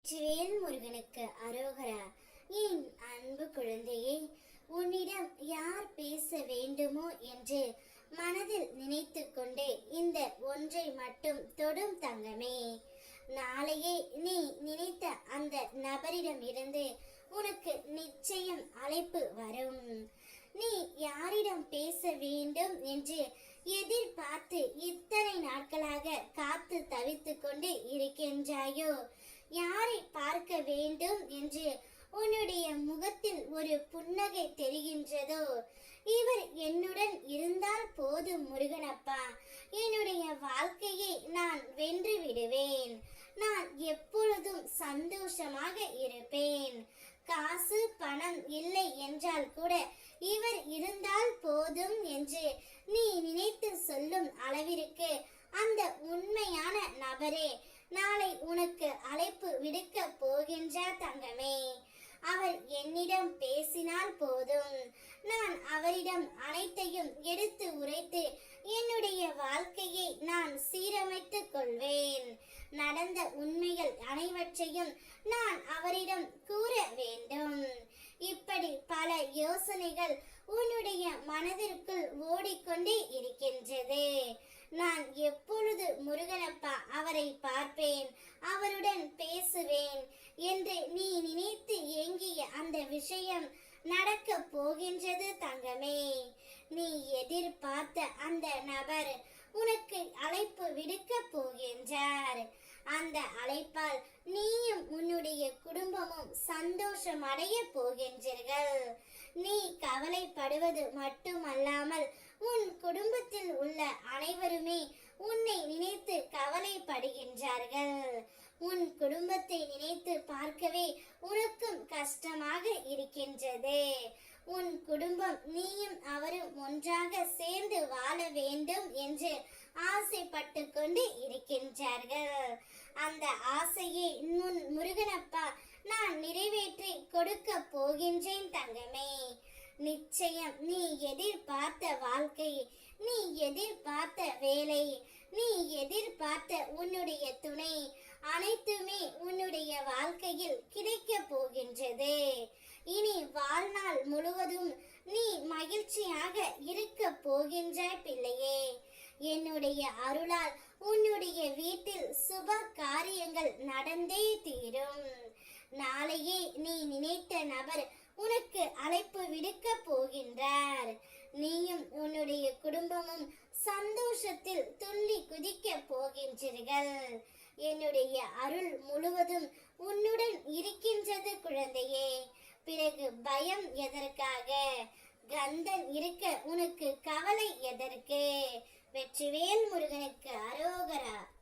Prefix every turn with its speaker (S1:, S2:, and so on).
S1: வெற்றிவேல் முருகனுக்கு அரோகரா. என் அன்பு குழந்தையே, உன்னிடம் யார் பேச வேண்டுமோ என்று மனதில் நினைத்து கொண்டே இந்த ஒன்றை மட்டும் தொடும் தங்கமே. நாளையே நீ நினைத்த அந்த நபரிடம் இருந்து உனக்கு நிச்சயம் அழைப்பு வரும். நீ யாரிடம் பேச வேண்டும் என்று எதிர்பார்த்து இத்தனை நாட்களாக காத்து தவித்து கொண்டு இருக்கின்றாயோ, யாரை பார்க்க வேண்டும் என்று உன்னுடைய முகத்தில் ஒரு புன்னகை தெரிகின்றதோ, இவர் என்னுடன் இருந்தால் போதும் முருகனப்பா, என்னுடைய வாழ்க்கையை நான் வென்று விடுவேன், நான் எப்பொழுதும் சந்தோஷமாக இருப்பேன், காசு பணம் இல்லை என்றால் கூட இவர் இருந்தால் போதும் என்று நீ நினைத்து சொல்லும் அளவிற்கு அந்த உண்மையான நபரே நாளை உனக்கு அழைப்பு விடுக்க போகின்றார் தங்கமே. அவர் என்னிடம் பேசினால் போதும், நான் அவரிடம் அனைத்தையும் எடுத்து உரைத்து என்னுடைய வாழ்க்கையை நான் சீரமைத்துக் கொள்வேன். நடந்த உண்மைகள் அனைவற்றையும் நான் அவரிடம் கூற வேண்டும். இப்படி பல யோசனைகள் உன்னுடைய மனதிற்குள் ஓடிக்கொண்டே இருக்கின்றது. நான் எப்பொழுது முருகனப்பா அவரை பார்ப்பேன், அவருடன் பேசுவேன் என்று நீ நினைத்து ஏங்கிய அந்த விஷயம் நடக்க போகின்றது தங்கமே. நீ எதிர்பார்த்த அந்த நபர் உனக்கு அழைப்பு விடுக்க போகின்றார். அந்த அழைப்பால் நீயும் உன்னுடைய குடும்பமும் சந்தோஷம் அடைய போகின்றீர்கள். நீ கவலைப்படுவது மட்டுமல்லாமல் உன் குடும்பத்தில் உள்ள அனைவருமே உன்னை நினைத்து கவலைப்படுகின்றார்கள். உன் குடும்பத்தை நினைத்து பார்க்கவே உனக்கும் கஷ்டமாக இருக்கின்றது. உன் குடும்பம் நீயும் அவரும் ஒன்றாக சேர்ந்து வாழ வேண்டும் என்று ஆசைப்பட்டு கொண்டு இருக்கின்றார்கள். அந்த ஆசையை உன் முருகனப்பா நான் நிறைவேற்றி கொடுக்க போகின்றேன் தங்கமே. நிச்சயம் நீ எதிர்பார்த்த வாழ்க்கை, நீ எதிர்பார்த்த வேலை, நீ எதிர்பார்த்த உன்னுடைய துணை அனைத்துமே உன்னுடைய வாழ்க்கையில் கிடைக்க போகின்றது. இனி வாழ்நாள் முழுவதும் நீ மகிழ்ச்சியாக இருக்க போகின்றாய் பிள்ளையே. என்னுடைய அருளால் உன்னுடைய வீட்டில் சுப காரியங்கள் நடந்தே தீரும். நாளையே நீ நினைத்த நபர் உனக்கு அழைப்பு விடுக்க போகின்றார். நீயும் உன்னுடைய குடும்பமும் சந்தோஷத்தில் துள்ளி குதிக்க போகின்றீர்கள். என்னுடைய அருள் முழுவதும் உன்னுடன் இருக்கின்றது குழந்தையே. பிறகு பயம் எதற்காக? கந்தன் இருக்க உனக்கு கவலை எதற்கு? வெற்றிவேல் முருகனுக்கு அரோகரா.